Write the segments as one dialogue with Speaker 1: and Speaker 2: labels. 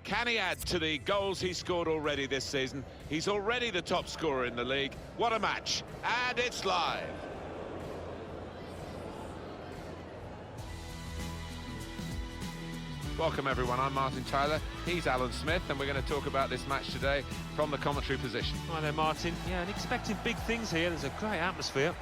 Speaker 1: Can he add to the goals he scored already this season? He's already the top scorer in the league. What a match. And it's live. Welcome everyone, I'm Martin Tyler, he's Alan Smith, and we're going to talk about this match today from the commentary position.
Speaker 2: Hi there Martin, yeah, and expecting big things here. There's a great atmosphere.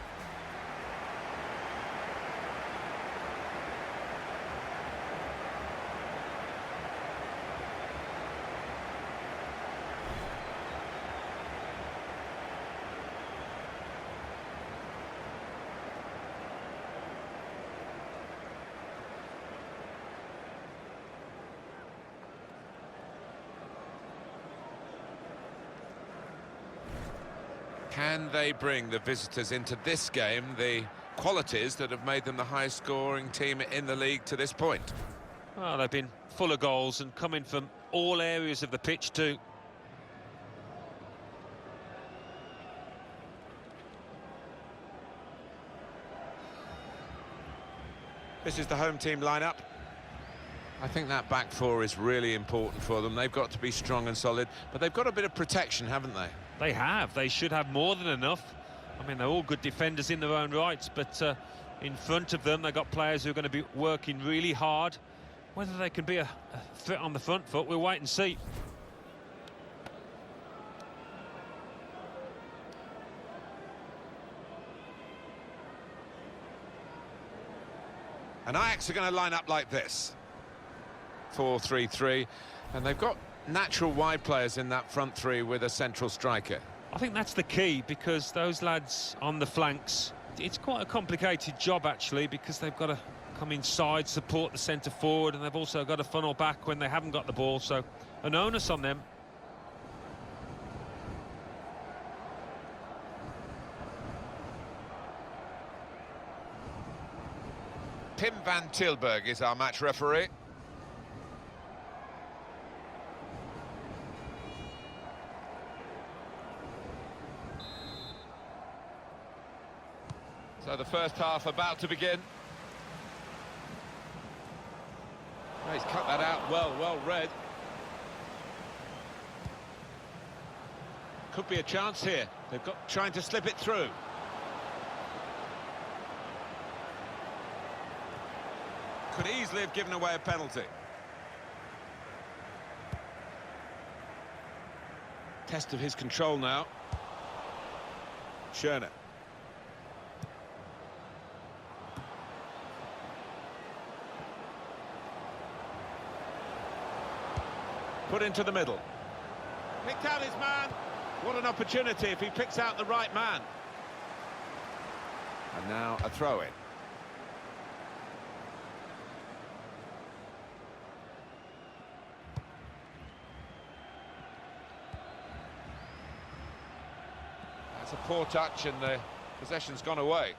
Speaker 1: Can they bring the visitors into this game the qualities that have made them the highest scoring team in the league to this point?
Speaker 2: Well, they've been full of goals and coming from all areas of the pitch too.
Speaker 1: This is the home team lineup. I think that back four is really important for them. They've got to be strong and solid, but they've got a bit of protection, haven't they?
Speaker 2: They have. They should have more than enough. I mean, they're all good defenders in their own rights, but in front of them, they've got players who are going to be working really hard. Whether they can be a threat on the front foot, we'll wait and see.
Speaker 1: And Ajax are going to line up like this. 4-3-3, and they've got natural wide players in that front three with a central striker.
Speaker 2: I think that's the key, because those lads on the flanks, it's quite a complicated job actually, because they've got to come inside, support the centre forward, and they've also got to funnel back when they haven't got the ball, so an onus on them.
Speaker 1: Pim van Tilburg is our match referee. So the first half about to begin. Oh, he's cut that out well read. Could be a chance here. They've got trying to slip it through. Could easily have given away a penalty. Test of his control now. Schöne. Put into the middle. Picked out his man. What an opportunity if he picks out the right man. And now a throw-in. That's a poor touch and the possession's gone away.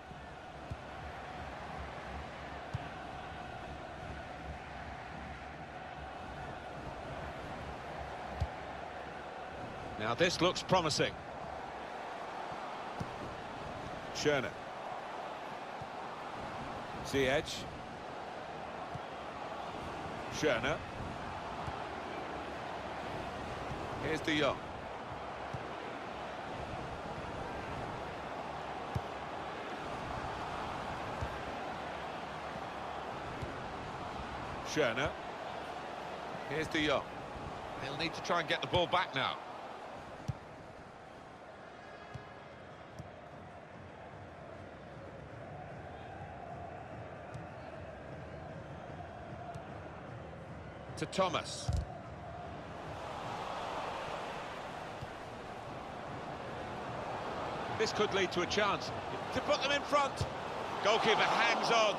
Speaker 1: Now this looks promising. Schöne. Ziyech. Schöne. Here's De Jong. Schöne. Here's De Jong. He'll need to try and get the ball back now. To Thomas. This could lead to a chance to put them in front. Goalkeeper hangs on.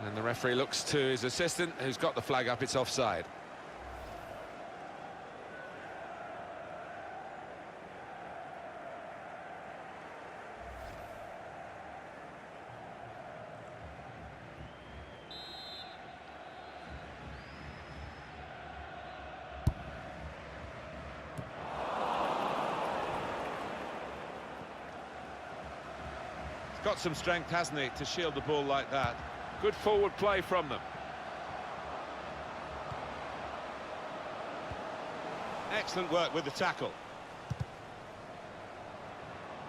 Speaker 1: And the referee looks to his assistant, who's got the flag up. It's offside. Got some strength, hasn't he, to shield the ball like that. Good forward play from them. Excellent work with the tackle.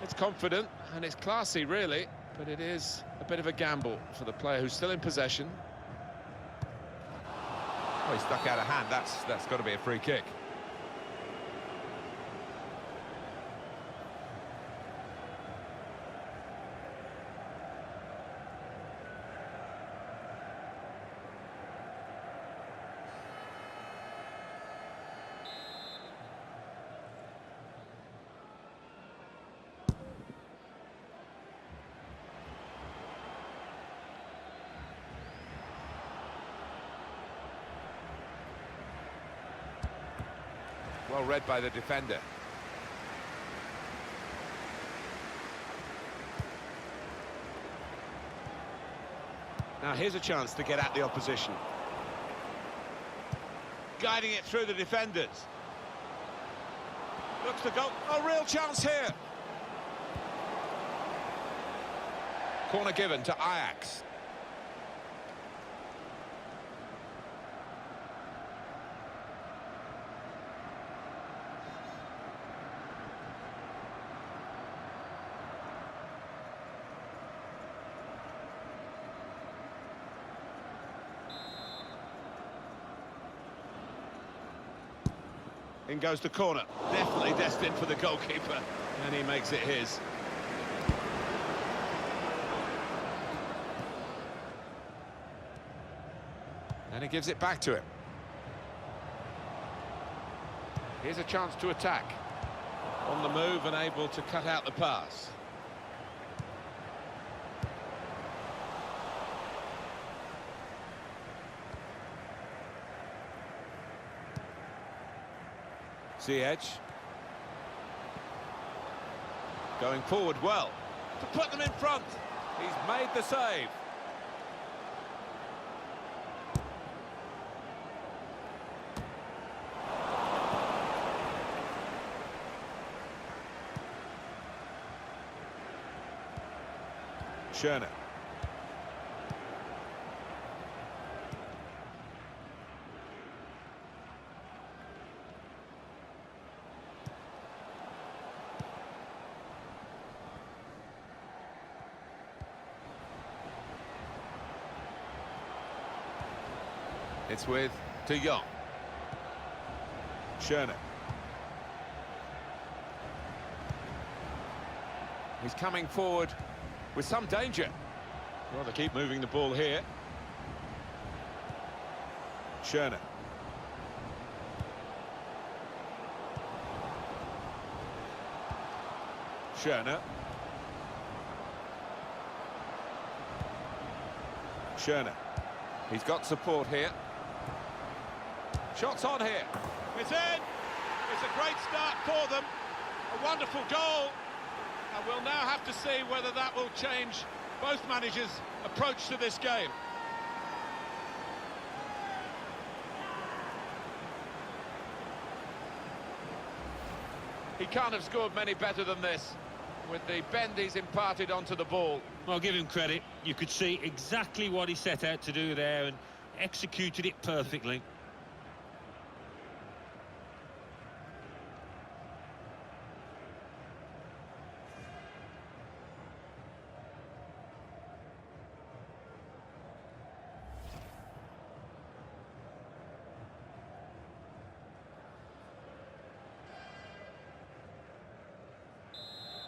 Speaker 1: It's confident and it's classy, really, but it is a bit of a gamble for the player who's still in possession. Oh, he stuck out a hand. That's got to be a free kick. Well read by the defender. Now here's a chance to get at the opposition. Guiding it through the defenders. Looks to go. A real chance here. Corner given to Ajax. In goes the corner. Definitely destined for the goalkeeper. And he makes it his. And he gives it back to him. Here's a chance to attack. On the move and able to cut out the pass. Ziyech. Going forward well. To put them in front. He's made the save. Schöne. It's with De Jong. Schöne. He's coming forward with some danger. Well, they keep moving the ball here. Schöne. Schöne. Schöne. He's got support here. Shots on here. It's in. It's a great start for them. A wonderful goal. And we'll now have to see whether that will change both managers' approach to this game. He can't have scored many better than this, with the bend he's imparted onto the ball.
Speaker 2: Well, give him credit. You could see exactly what he set out to do there and executed it perfectly.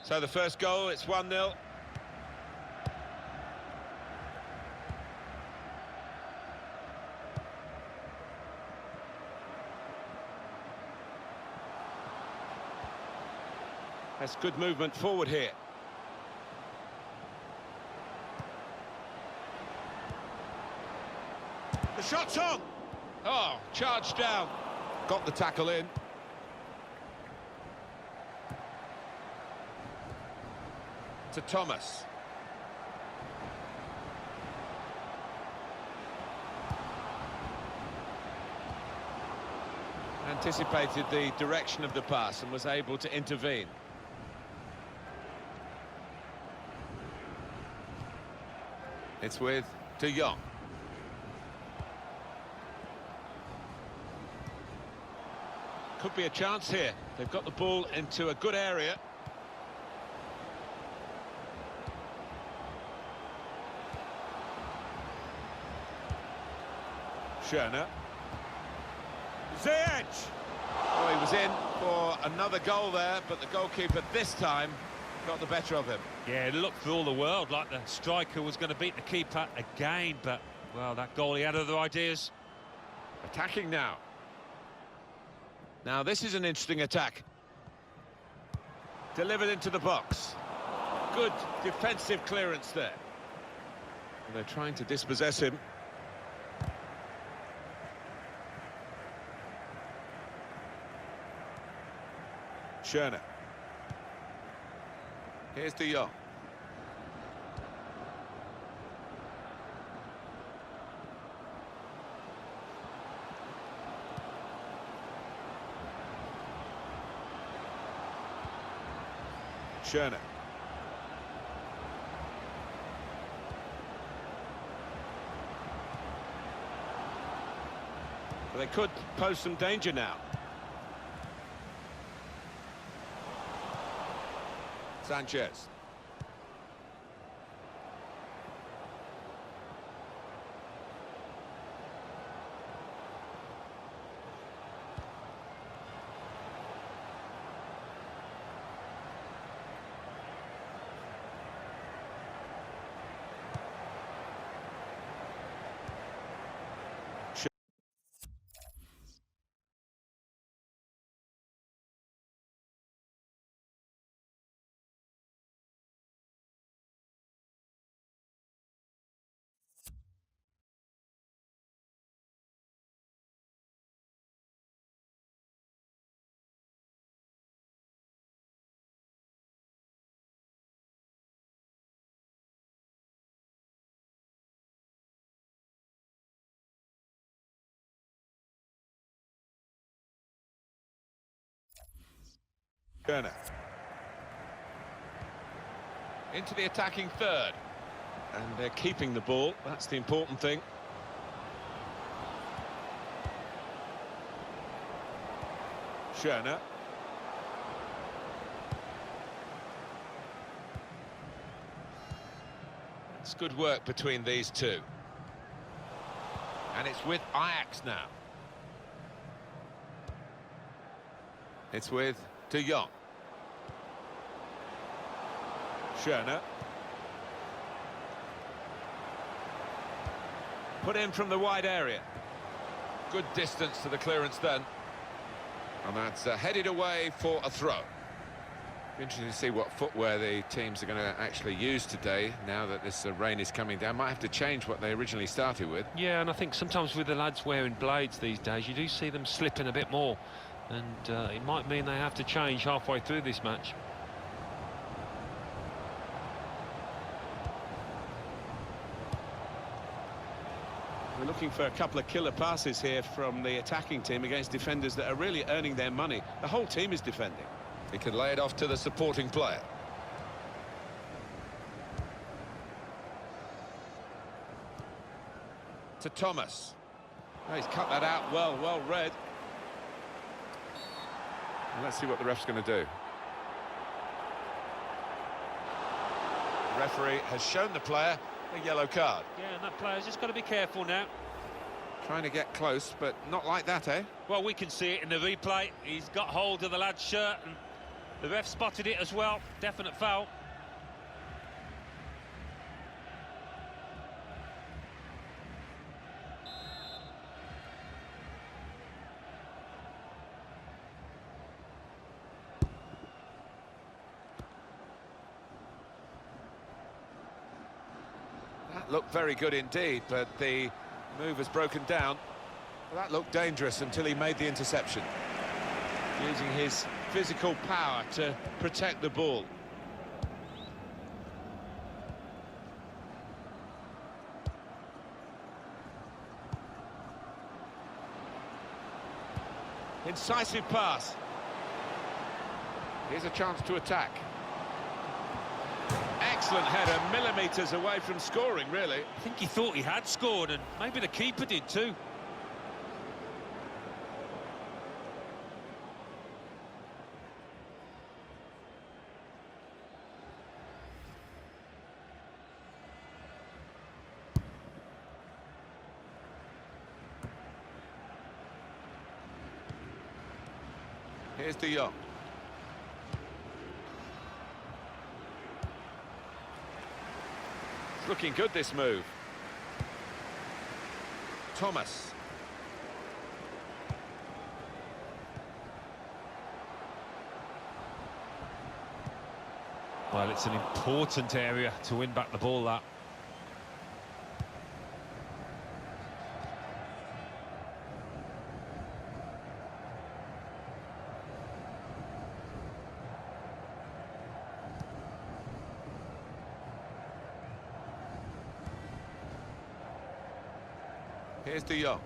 Speaker 1: So the first goal, it's 1-0. That's good movement forward here. The shot's on! Oh, charged down. Got the tackle in. To Thomas. Anticipated the direction of the pass and was able to intervene. It's with De Jong. Could be a chance here. They've got the ball into a good area. Schöne. Ziyech! Oh, he was in for another goal there, but the goalkeeper this time got the better of him.
Speaker 2: Yeah, it looked for all the world like the striker was going to beat the keeper again, but, well, that goalie had other ideas.
Speaker 1: Attacking now. Now, this is an interesting attack. Delivered into the box. Good defensive clearance there. And they're trying to dispossess him. Schöne. Here's De Jong. Schöne. Well, they could pose some danger now. Sanchez. Schöne. Into the attacking third. And they're keeping the ball. That's the important thing. Schöne. It's good work between these two. And it's with Ajax now. It's with De Jong. Schöne. Put in from the wide area. Good distance to the clearance then. And that's headed away for a throw. Interesting to see what footwear the teams are going to actually use today, now that this rain is coming down. Might have to change what they originally started with.
Speaker 2: Yeah, and I think sometimes with the lads wearing blades these days, you do see them slipping a bit more. And it might mean they have to change halfway through this match.
Speaker 1: We're looking for a couple of killer passes here from the attacking team against defenders that are really earning their money. The whole team is defending. He can lay it off to the supporting player. To Thomas. Oh, he's cut that out well read. And let's see what the ref's going to do. The referee has shown the player a yellow card.
Speaker 2: Yeah, and that player's just got to be careful now.
Speaker 1: Trying to get close, but not like that, eh?
Speaker 2: Well, we can see it in the replay. He's got hold of the lad's shirt, and the ref spotted it as well. Definite foul.
Speaker 1: That looked very good indeed, but the move has broken down. Well, that looked dangerous until he made the interception. Using his physical power to protect the ball. Incisive pass. Here's a chance to attack. Excellent. excellent header, millimetres away from scoring, really.
Speaker 2: I think he thought he had scored, and maybe the keeper did too.
Speaker 1: Here's De Jong. It's looking good, this move. Thomas.
Speaker 2: Well, it's an important area to win back the ball, that.
Speaker 1: Here's De Jong.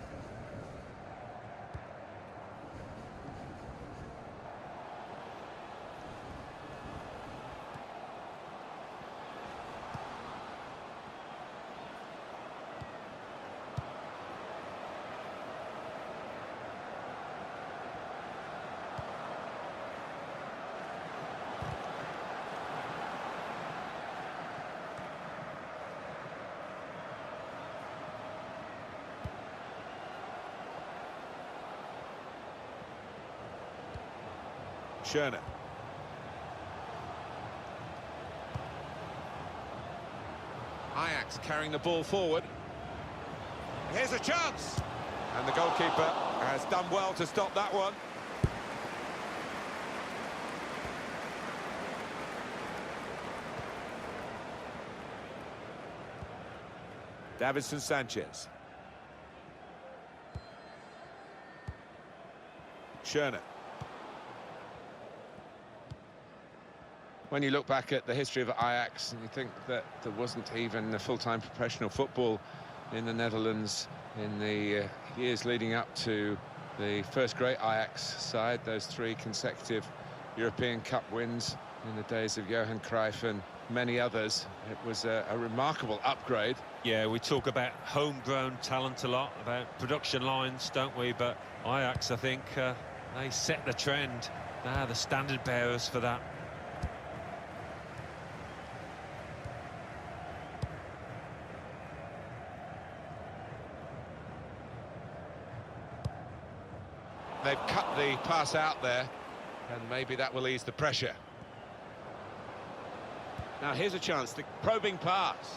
Speaker 1: Schöne. Ajax carrying the ball forward. Here's a chance! And the goalkeeper has done well to stop that one. Davinson Sanchez. Schöne. When you look back at the history of Ajax and you think that there wasn't even a full-time professional football in the Netherlands in the years leading up to the first great Ajax side, those 3 consecutive European Cup wins in the days of Johan Cruyff and many others, it was a remarkable upgrade.
Speaker 2: Yeah, we talk about homegrown talent a lot, about production lines, don't we? But Ajax, I think, they set the trend. They're the standard bearers for that.
Speaker 1: They've cut the pass out there, and maybe that will ease the pressure. Now here's a chance, the probing pass.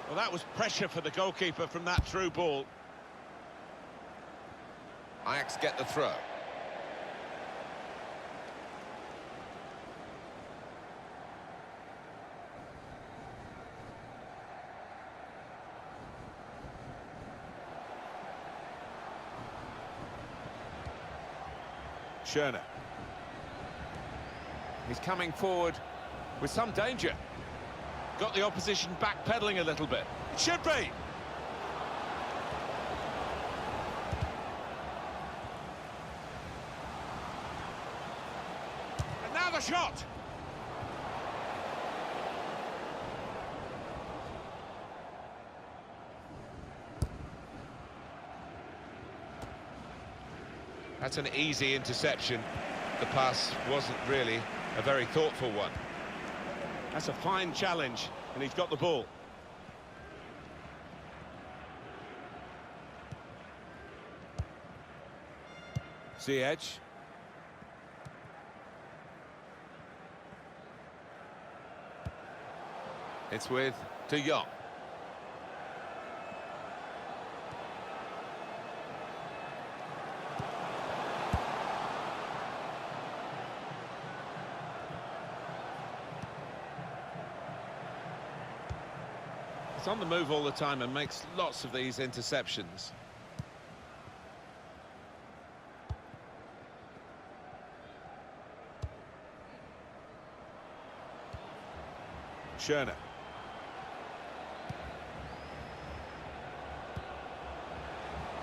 Speaker 1: Well, that was pressure for the goalkeeper from that through ball. Ajax get the throw. Schöne. He's coming forward with some danger. Got the opposition backpedaling a little bit. It should be. And now the shot. That's an easy interception. The pass wasn't really a very thoughtful one. That's a fine challenge, and he's got the ball. Ziyech. It's with De Jong. He's on the move all the time and makes lots of these interceptions. Schöne.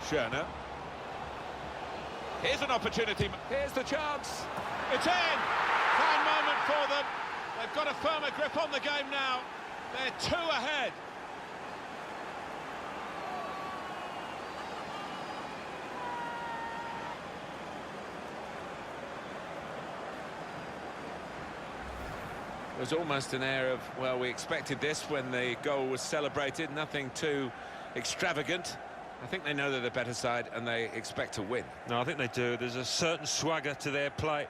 Speaker 1: Schöne. Here's an opportunity. Here's the chance. It's in! Fine moment for them. They've got a firmer grip on the game now. They're two ahead. There's almost an air of, well, we expected this when the goal was celebrated. Nothing too extravagant. I think they know they're the better side and they expect to win.
Speaker 2: No, I think they do. There's a certain swagger to their play,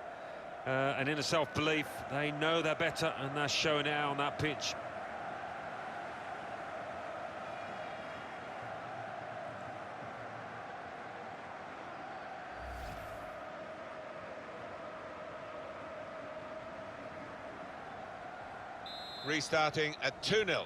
Speaker 2: an inner self-belief. They know they're better and they're showing it out on that pitch.
Speaker 1: Restarting at 2-0.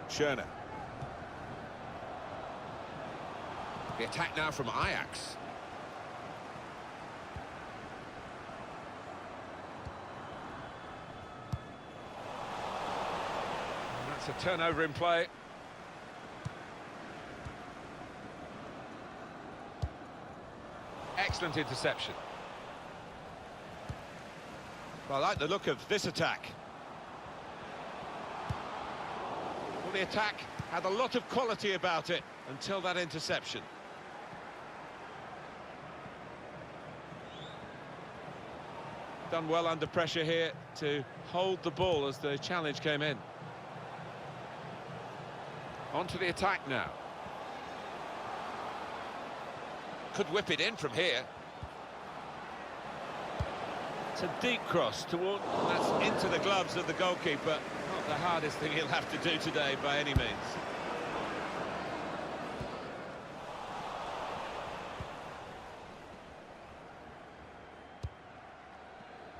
Speaker 1: Schöne. The attack now from Ajax. And that's a turnover in play. Excellent interception. Well, I like the look of this attack. Well, the attack had a lot of quality about it until that interception. Done well under pressure here to hold the ball as the challenge came in. On to the attack now. Could whip it in from here. It's a deep cross toward, and that's into the gloves of the goalkeeper. Not the hardest thing he'll have to do today by any means.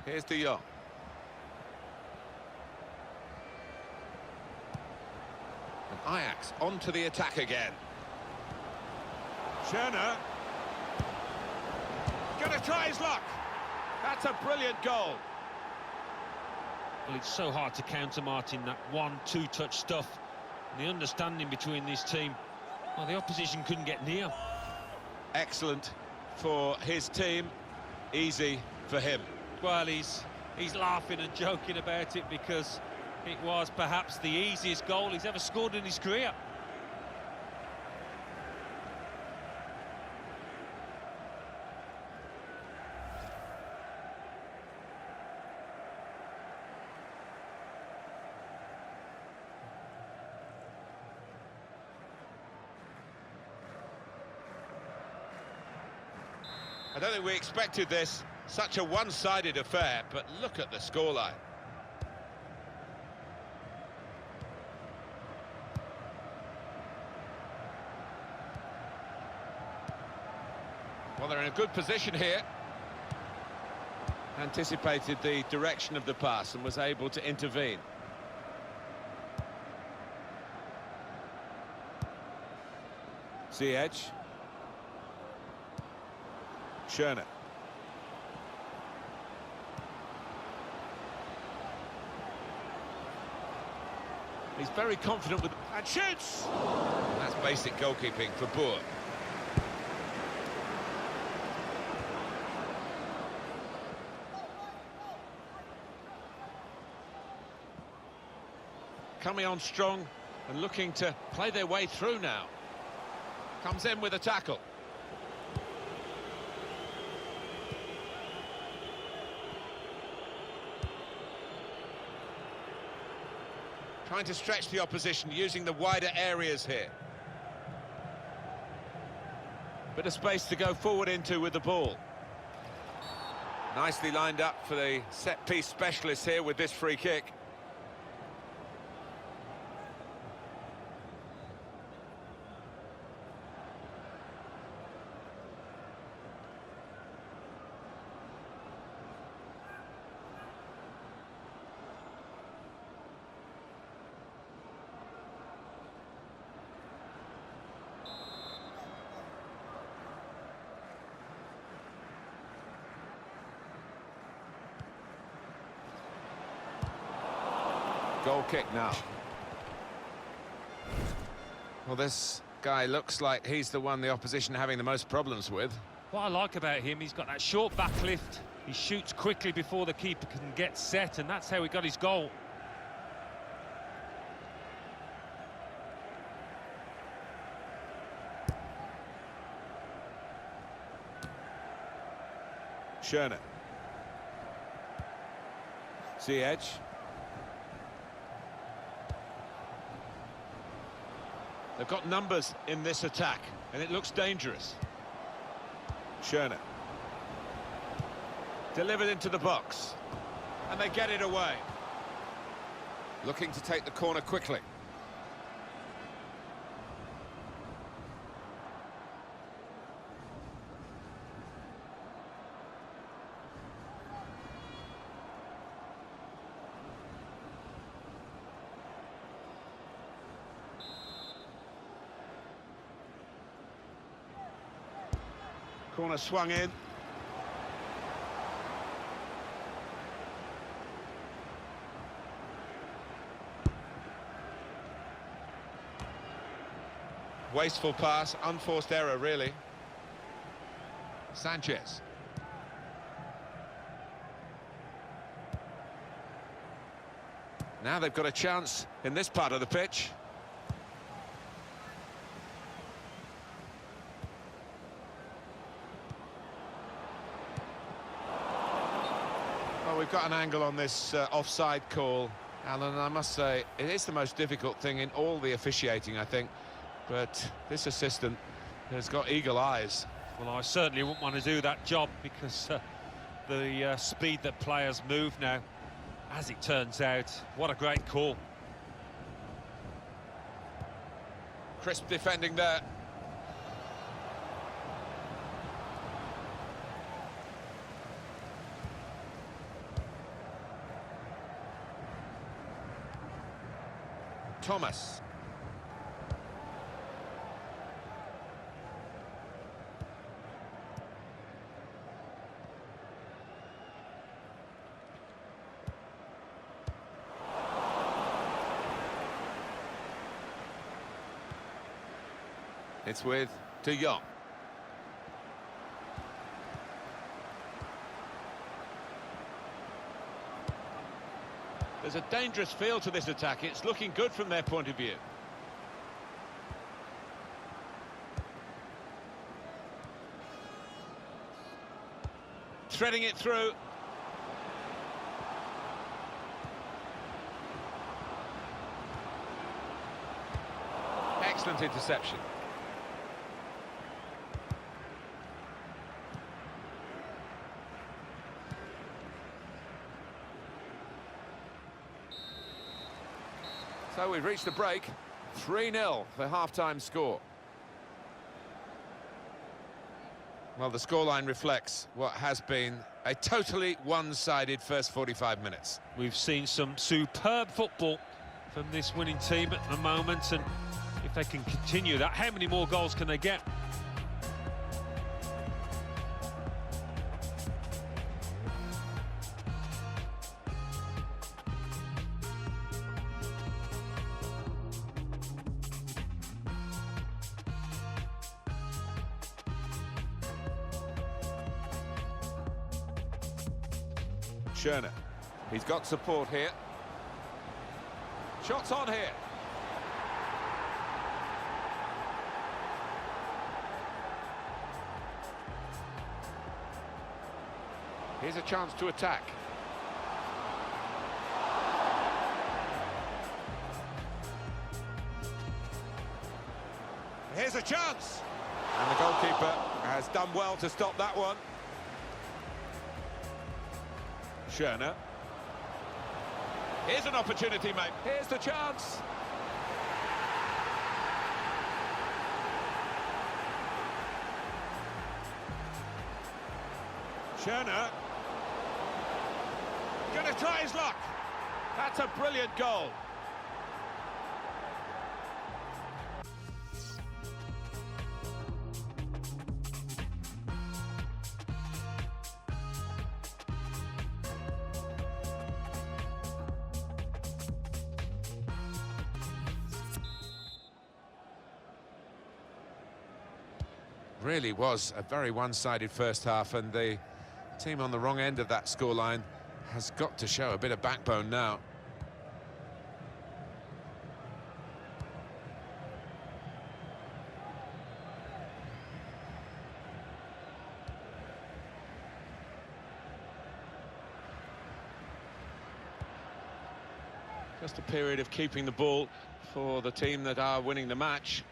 Speaker 1: Here's De Jong. And Ajax onto the attack again. Schöne. Gonna try his luck. That's a brilliant goal.
Speaker 2: Well, it's so hard to counter, Martin, that 1-2 touch stuff. And the understanding between this team, well, the opposition couldn't get near.
Speaker 1: Excellent for his team, easy for him.
Speaker 2: Well, he's laughing and joking about it because it was perhaps the easiest goal he's ever scored in his career.
Speaker 1: I don't think we expected this, such a one-sided affair, but look at the scoreline. Well, they're in a good position here. Anticipated the direction of the pass and was able to intervene. Ziyech. Schöne. He's very confident with... and shoots! That's basic goalkeeping for Boer. Coming on strong and looking to play their way through now. Comes in with a tackle. Trying to stretch the opposition, using the wider areas here. Bit of space to go forward into with the ball. Nicely lined up for the set-piece specialist here with this free kick. Goal kick now. Well, this guy looks like he's the one the opposition having the most problems with.
Speaker 2: What I like about him, he's got that short back lift. He shoots quickly before the keeper can get set, and that's how he got his goal.
Speaker 1: Schöne. Ziyech. They've got numbers in this attack, and it looks dangerous. Schöne. Delivered into the box. And they get it away. Looking to take the corner quickly. Corner swung in. Wasteful pass, unforced error, really. Sanchez. Now they've got a chance in this part of the pitch. Well, we've got an angle on this offside call, Alan, and I must say, it is the most difficult thing in all the officiating, I think. But this assistant has got eagle eyes.
Speaker 2: Well, I certainly wouldn't want to do that job because the speed that players move now, as it turns out, what a great call.
Speaker 1: Crisp defending there. Thomas. It's with De Jong. There's a dangerous feel to this attack. It's looking good from their point of view. Threading it through. Excellent interception. So we've reached the break. 3-0 the half-time score. Well, the scoreline reflects what has been a totally one-sided first 45 minutes.
Speaker 2: We've seen some superb football from this winning team at the moment, and if they can continue that, how many more goals can they get?
Speaker 1: Schöne. He's got support here. Shots on here. Here's a chance to attack. Here's a chance. And the goalkeeper has done well to stop that one. Schöne. Here's an opportunity, mate. Here's the chance. Schöne. Gonna try his luck. That's a brilliant goal. really was a very one-sided first half, and the team on the wrong end of that scoreline has got to show a bit of backbone now.
Speaker 3: Just a period of keeping the ball for the team that are winning the match.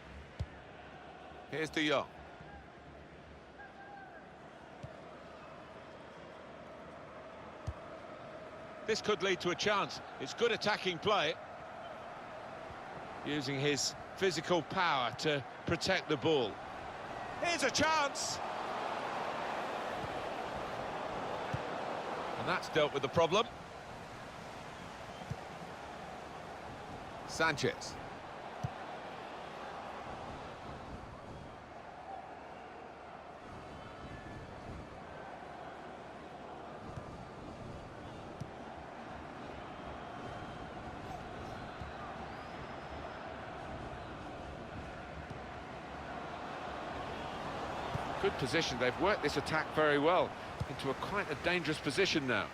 Speaker 1: Here's De Jong.
Speaker 3: This could lead to a chance. It's good attacking play. Using his physical power to protect the ball. Here's a chance!
Speaker 1: And that's dealt with the problem. Sanchez. Good position. They've worked this attack very well into quite a dangerous position now.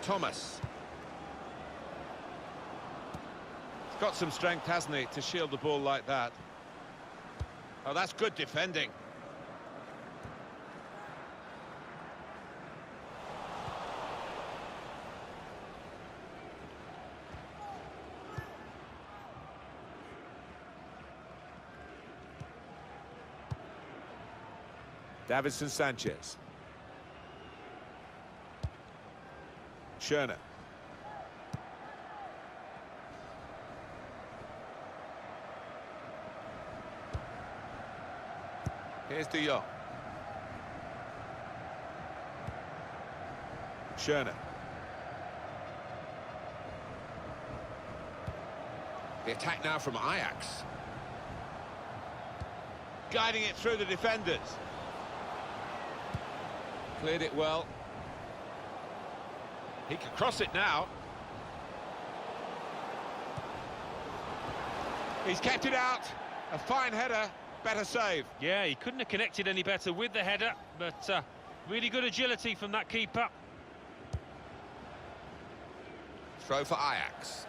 Speaker 1: Thomas.
Speaker 3: He's got some strength, hasn't he, to shield the ball like that. Oh, that's good defending.
Speaker 1: Davinson Sanchez. Schöne. Here's De Jong. Schöne. The attack now from Ajax.
Speaker 3: Guiding it through the defenders. Cleared it well. He can cross it now. He's kept it out. A fine header, better save.
Speaker 2: Yeah, he couldn't have connected any better with the header, but really good agility from that keeper.
Speaker 1: Throw for Ajax.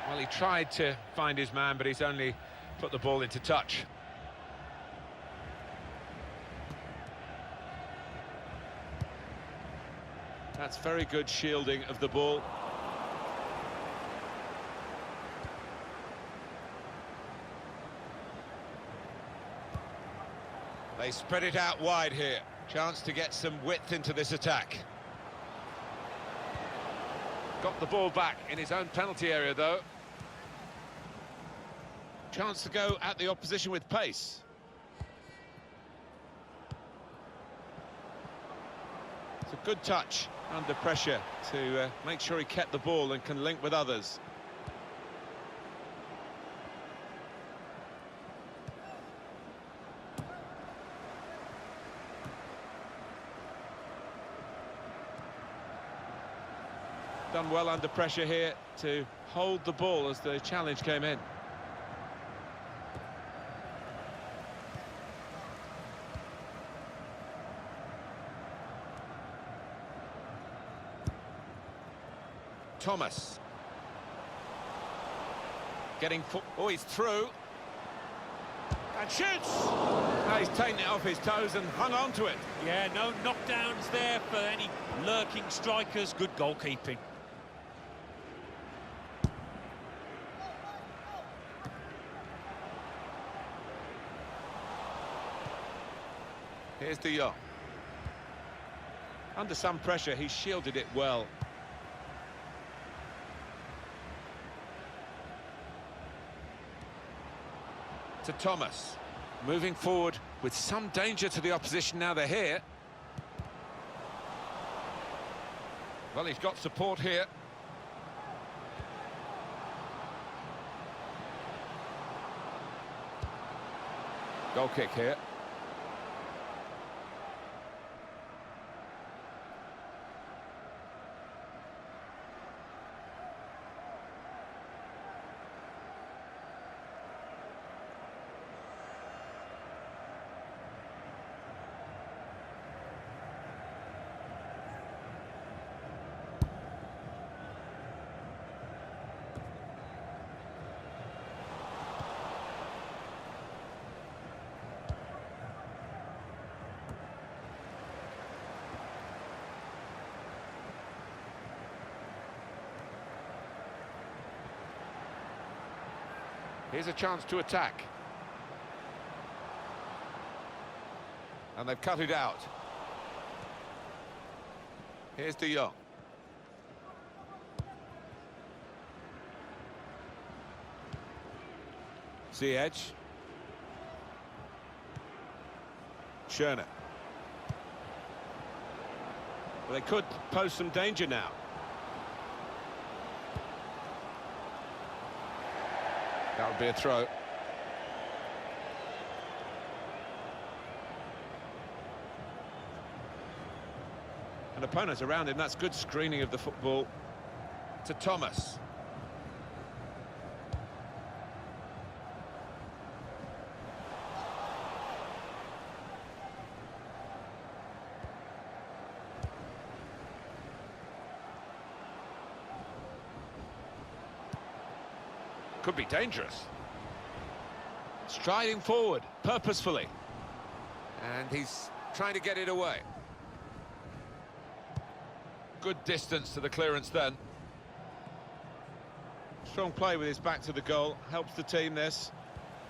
Speaker 1: Well, he tried to find his man, but he's only put the ball into touch.
Speaker 3: That's very good shielding of the ball. They spread it out wide here. Chance to get some width into this attack.
Speaker 1: Got the ball back in his own penalty area, though.
Speaker 3: Chance to go at the opposition with pace. It's a good touch under pressure to make sure he kept the ball and can link with others. Done well under pressure here to hold the ball as the challenge came in. Thomas. Getting... Oh, he's through. And shoots! Now he's taken it off his toes and hung on to it.
Speaker 2: Yeah, no knockdowns there for any lurking strikers. Good goalkeeping.
Speaker 3: Here's De Jong. Under some pressure, he shielded it well. To Thomas. Moving forward with some danger to the opposition now they're here. Well, he's got support here.
Speaker 1: Goal kick here. Here's a chance to attack. And they've cut it out. Here's De Jong. Ziyech. Schöne.
Speaker 3: Well, they could pose some danger now.
Speaker 1: That would be a throw.
Speaker 3: An opponent around him, that's good screening of the football.
Speaker 1: To Thomas. Could be dangerous. Striding forward, purposefully. And he's trying to get it away. Good distance to the clearance then.
Speaker 3: Strong play with his back to the goal. Helps the team, this.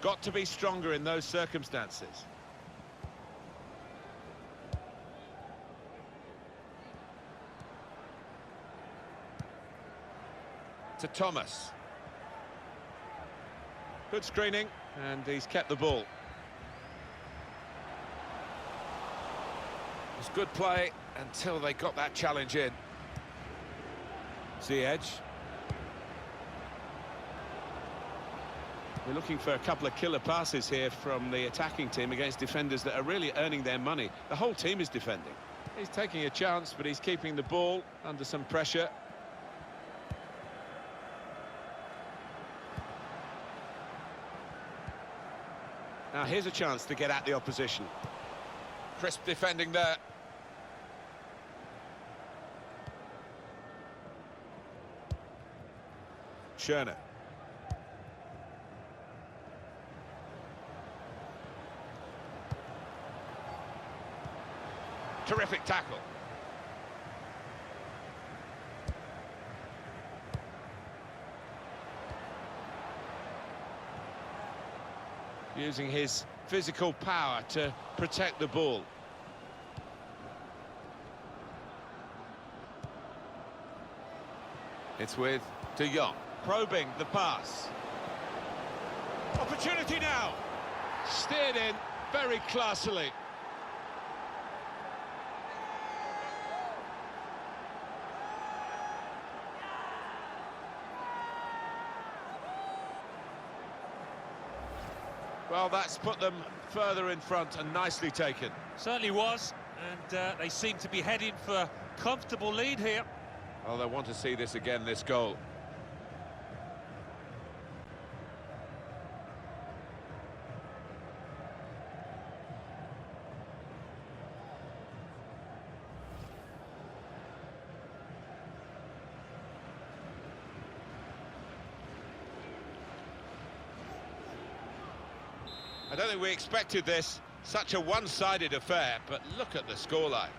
Speaker 3: Got to be stronger in those circumstances.
Speaker 1: To Thomas.
Speaker 3: Good screening, and he's kept the ball.
Speaker 1: It was good play until they got that challenge in.
Speaker 3: Ziyech. We're looking for a couple of killer passes here from the attacking team against defenders that are really earning their money. The whole team is defending. He's taking a chance, but he's keeping the ball under some pressure. Now here's a chance to get at the opposition.
Speaker 1: Crisp defending there.
Speaker 3: Schöne.
Speaker 1: Terrific tackle.
Speaker 3: Using his physical power to protect the ball.
Speaker 1: It's with De Jong.
Speaker 3: Probing the pass. Opportunity now. Steered in very classily. Well, that's put them further in front and nicely taken.
Speaker 2: Certainly was, and they seem to be heading for a comfortable lead here.
Speaker 1: Oh, they want to see this again, this goal.
Speaker 3: I don't think we expected this, such a one-sided affair, but look at the scoreline.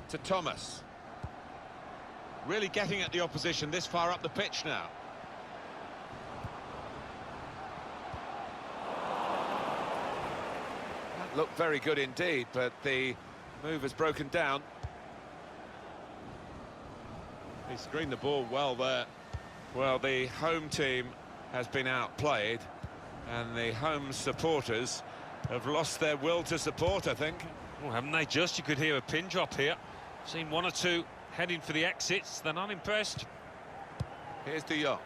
Speaker 1: To Thomas.
Speaker 3: Really getting at the opposition this far up the pitch now.
Speaker 1: That looked very good indeed, but the move has broken down.
Speaker 3: He screened the ball well there.
Speaker 1: Well, the home team has been outplayed, and the home supporters have lost their will to support, I think.
Speaker 2: Oh, haven't they just? You could hear a pin drop here. Seen one or two heading for the exits. They're not impressed.
Speaker 1: Here's De Jong.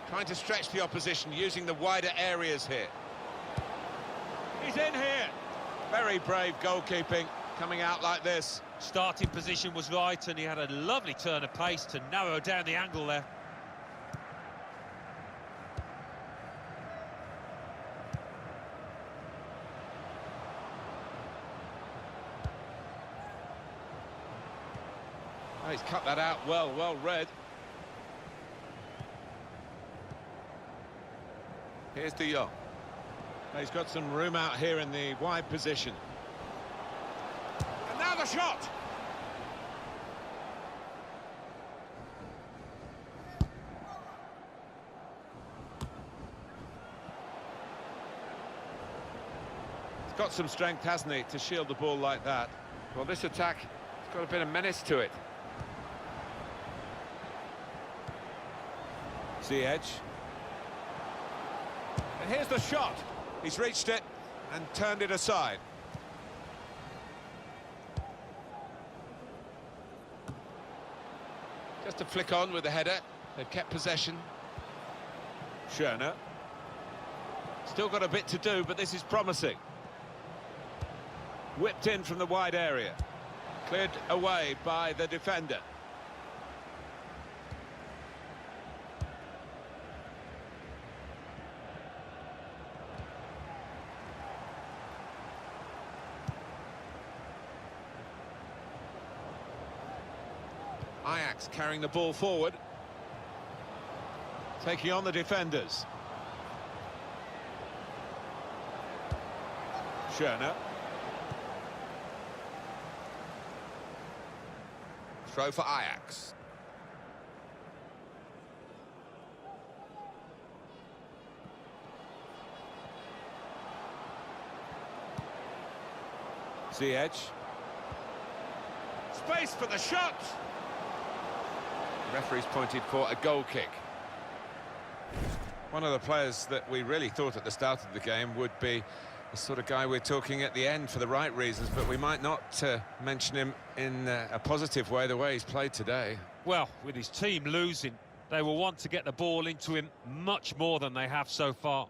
Speaker 1: Trying to stretch the opposition, using the wider areas here. He's in here. Very brave goalkeeping, coming out like this.
Speaker 2: Starting position was right, and he had a lovely turn of pace to narrow down the angle there.
Speaker 1: Oh, he's cut that out well read. Here's De Jong.
Speaker 3: He's got some room out here in the wide position.
Speaker 1: And now the shot!
Speaker 3: He's got some strength, hasn't he, to shield the ball like that.
Speaker 1: Well, this attack has got a bit of menace to it.
Speaker 3: Ziyech.
Speaker 1: And here's the shot. He's reached it and turned it aside. Just a flick on with the header. They've kept possession.
Speaker 3: Schöne. Still got a bit to do, but this is promising. Whipped in from the wide area. Cleared away by the defender.
Speaker 1: Ajax carrying the ball forward.
Speaker 3: Taking on the defenders. Schöne.
Speaker 1: Throw for Ajax.
Speaker 3: Ziyech.
Speaker 1: Space for the shot. The referee's pointed for a goal kick. One of the players that we really thought at the start of the game would be the sort of guy we're talking at the end for the right reasons, but we might not mention him in a positive way, the way he's played today.
Speaker 2: Well, with his team losing, they will want to get the ball into him much more than they have so far.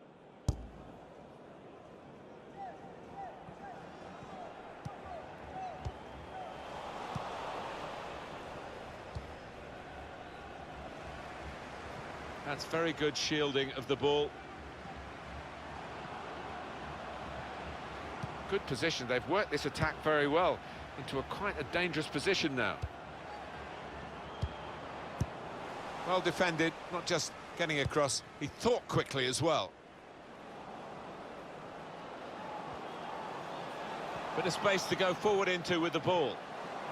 Speaker 3: That's very good shielding of the ball.
Speaker 1: Good position. They've worked this attack very well into quite a dangerous position now. Well defended, not just getting across, he thought quickly as well.
Speaker 3: Bit of space to go forward into with the ball.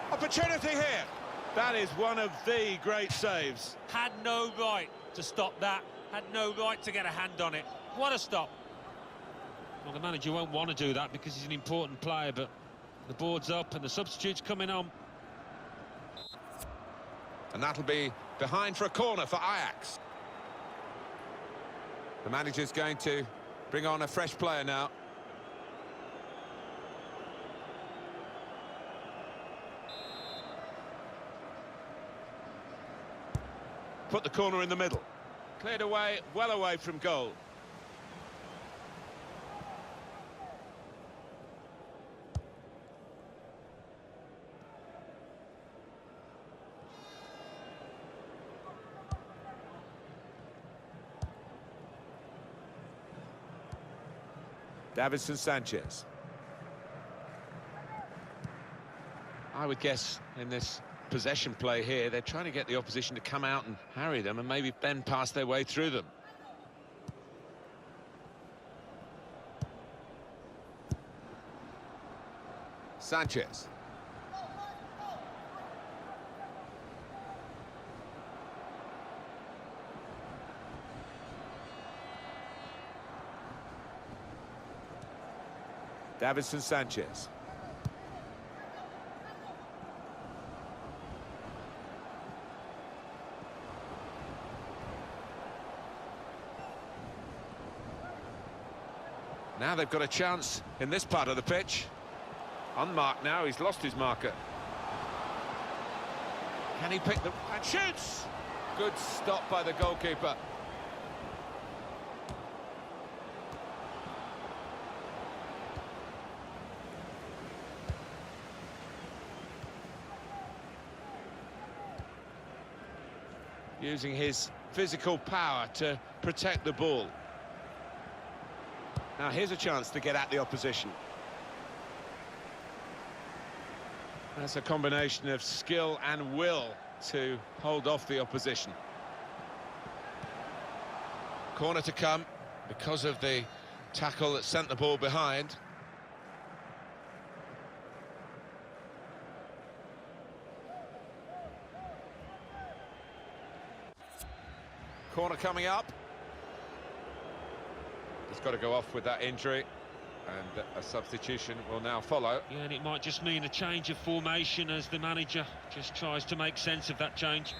Speaker 1: Opportunity here.
Speaker 3: That is one of the great saves.
Speaker 2: Had no right to stop that, had no right to get a hand on it. What a stop. Well, the manager won't want to do that because he's an important player, but the board's up and the substitute's coming on.
Speaker 1: And that'll be behind for a corner for Ajax. The manager's going to bring on a fresh player now.
Speaker 3: Put the corner in the middle. Cleared away, well away from goal. Davinson Sanchez. I would guess in this possession play here, they're trying to get the opposition to come out and harry them and maybe bend past their way through them.
Speaker 1: Sanchez.
Speaker 3: Davinson Sanchez.
Speaker 1: Now they've got a chance in this part of the pitch. Unmarked now, he's lost his marker. Can he pick them? And shoots! Good stop by the goalkeeper.
Speaker 3: Using his physical power to protect the ball. Now here's a chance to get at the opposition. That's a combination of skill and will to hold off the opposition.
Speaker 1: Corner to come because of the tackle that sent the ball behind. Corner coming up. He's got to go off with that injury, and a substitution will now follow.
Speaker 2: Yeah, and it might just mean a change of formation as the manager just tries to make sense of that change.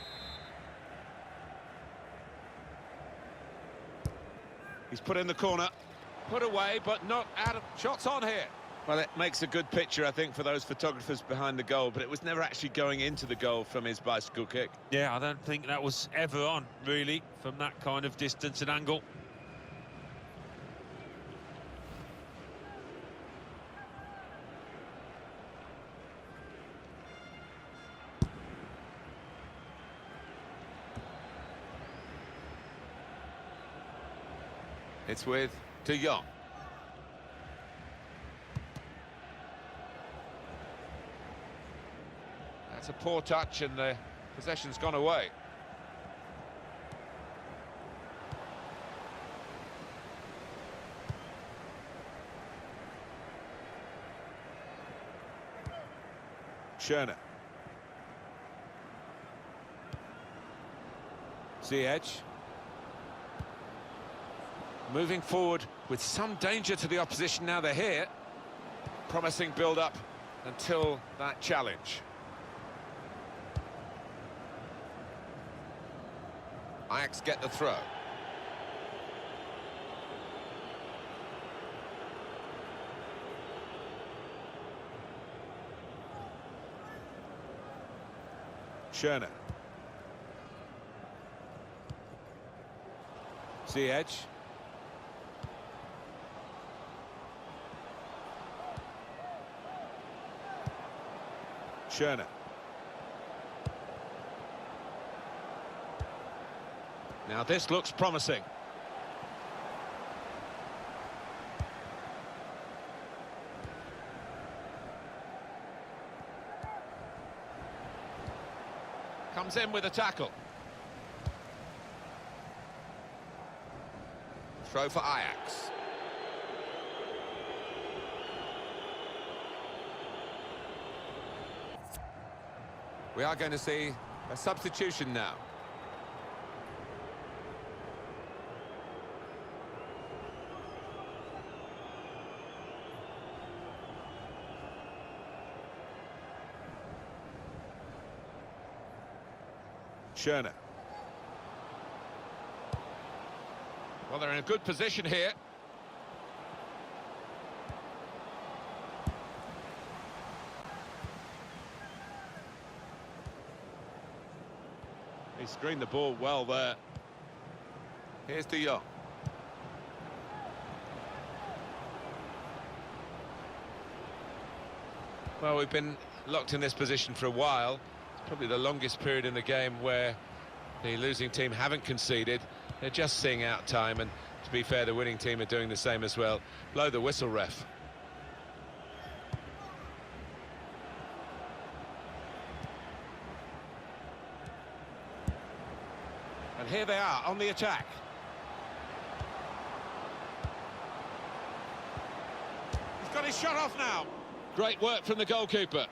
Speaker 3: He's put in the corner.
Speaker 1: Put away, but not out of shots on here.
Speaker 3: Well, it makes a good picture, I think, for those photographers behind the goal, but it was never actually going into the goal from his bicycle kick.
Speaker 2: Yeah, I don't think that was ever on, really, from that kind of distance and angle.
Speaker 1: It's with De Jong. That's a poor touch and the possession's gone away. Schöne. Ziyech. Moving forward with some danger to the opposition now they're here. Promising build-up until that challenge. Ajax get the throw. Schöne. Ziyech. Schöne. Now this looks promising. Comes in with a tackle. Throw for Ajax. We are going to see a substitution now. Schöne. Well, they're in a good position here.
Speaker 3: He screened the ball well there.
Speaker 1: Here's De Jong. Well, we've been locked in this position for a while. It's probably the longest period in the game where the losing team haven't conceded. They're just seeing out time, and to be fair, the winning team are doing the same as well. Blow the whistle, ref.
Speaker 3: And here they are on the attack. He's got his shot off now.
Speaker 1: Great work from the goalkeeper.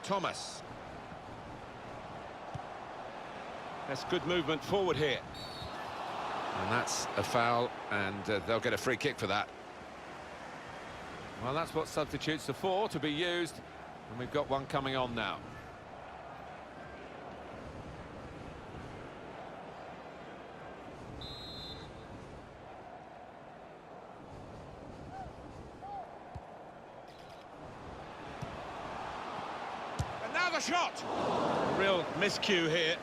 Speaker 1: Thomas.
Speaker 3: That's good movement forward here.
Speaker 1: And that's a foul, and they'll get a free kick for that. Well, that's what substitutes are for, to be used, and we've got one coming on now.
Speaker 3: a shot! Real miscue here.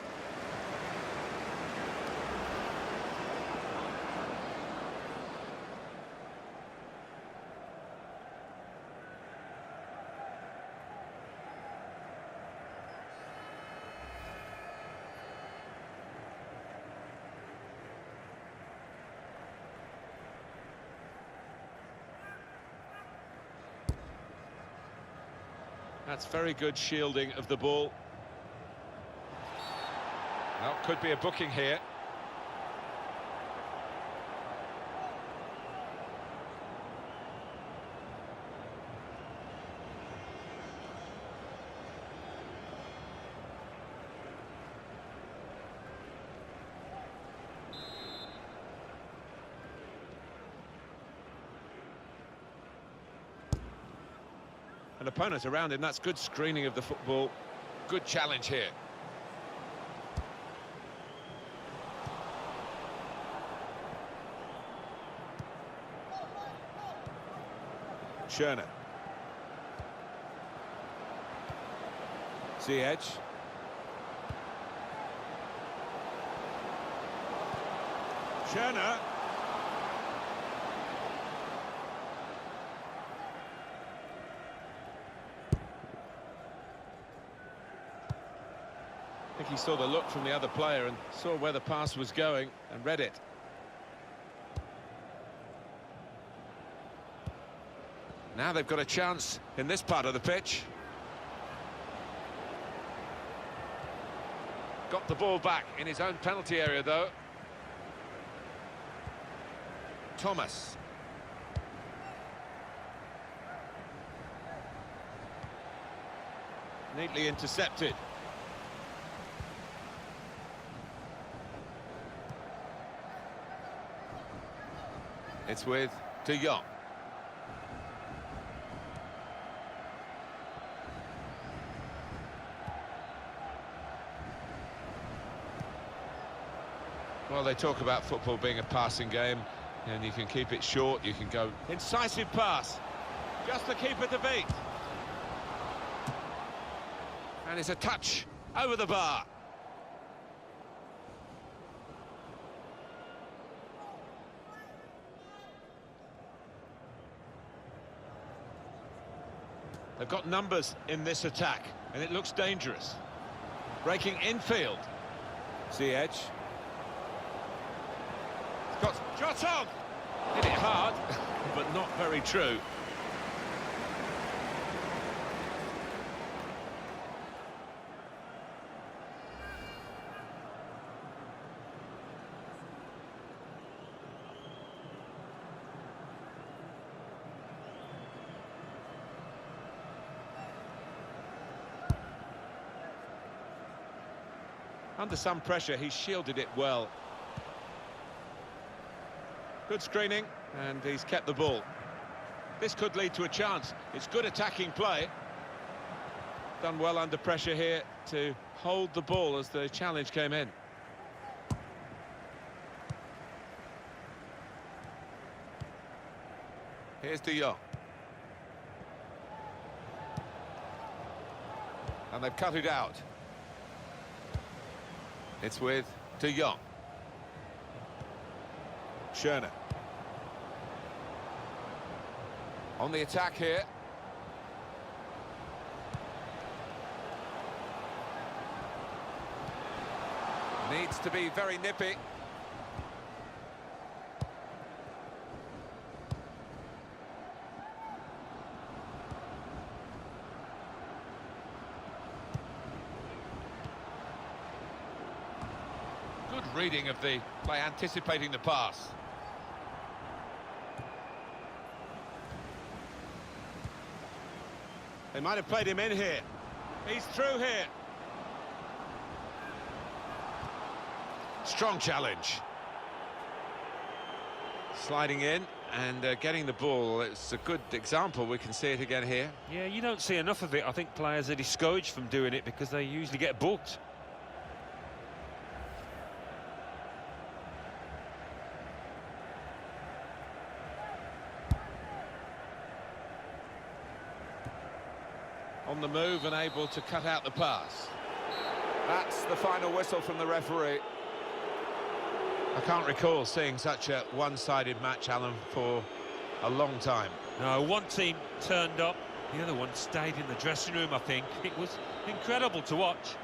Speaker 3: That's very good shielding of the ball.
Speaker 1: Well, could be a booking here.
Speaker 3: An opponent around him, that's good screening of the football.
Speaker 1: Good challenge here.
Speaker 3: Schöne. Ziyech. Schöne. I think he saw the look from the other player and saw where the pass was going and read it.
Speaker 1: Now they've got a chance in this part of the pitch. Got the ball back in his own penalty area, though. Thomas.
Speaker 3: Neatly intercepted.
Speaker 1: It's with De Jong. Well, they talk about football being a passing game, and you can keep it short, you can go...
Speaker 3: Incisive pass. Just the keeper to beat.
Speaker 1: And it's a touch over the bar.
Speaker 3: They've got numbers in this attack, and it looks dangerous. Breaking infield. Ziyech. Got shot on! Hit it hard, but not very true. Under some pressure, he shielded it well. Good screening, and he's kept the ball. This could lead to a chance. It's good attacking play. Done well under pressure here to hold the ball as the challenge came in.
Speaker 1: Here's De Jong. And they've cut it out. It's with De Jong.
Speaker 3: Schöne.
Speaker 1: On the attack here. Needs to be very nippy. Good reading of the play, anticipating the pass.
Speaker 3: They might have played him in here. He's through here.
Speaker 1: Strong challenge. Sliding in and getting the ball. It's a good example. We can see it again here.
Speaker 2: Yeah, you don't see enough of it. I think players are discouraged from doing it because they usually get booked.
Speaker 3: On the move and able to cut out the pass.
Speaker 1: That's the final whistle from the referee.
Speaker 3: I can't recall seeing such a one-sided match, Alan, for a long time.
Speaker 2: No, one team turned up, the other one stayed in the dressing room, I think. It was incredible to watch.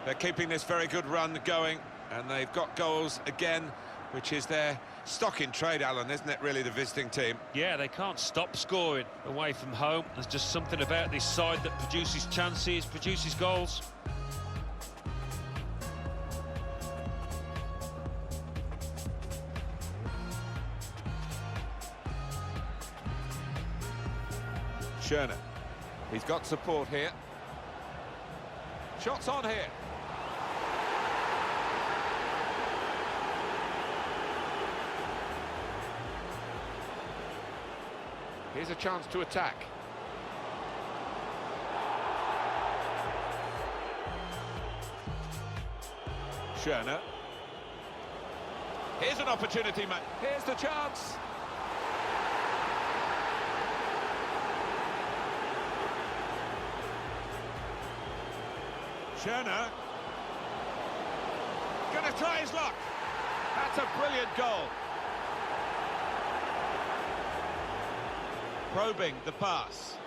Speaker 1: They're keeping this very good run going, and they've got goals again, which is their stock in trade, Alan, isn't it, really, the visiting team?
Speaker 2: Yeah, they can't stop scoring away from home. There's just something about this side that produces chances, produces goals.
Speaker 1: Schöne. He's got support here. Shots on here. Here's a chance to attack. Schöne. Here's an opportunity, man. Here's the chance. Schöne. Gonna try his luck. That's a brilliant goal.
Speaker 3: Probing the pass.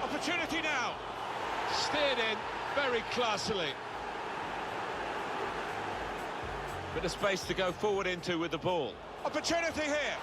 Speaker 1: Opportunity now.
Speaker 3: Steered in very classily. Bit of space to go forward into with the ball.
Speaker 1: Opportunity here.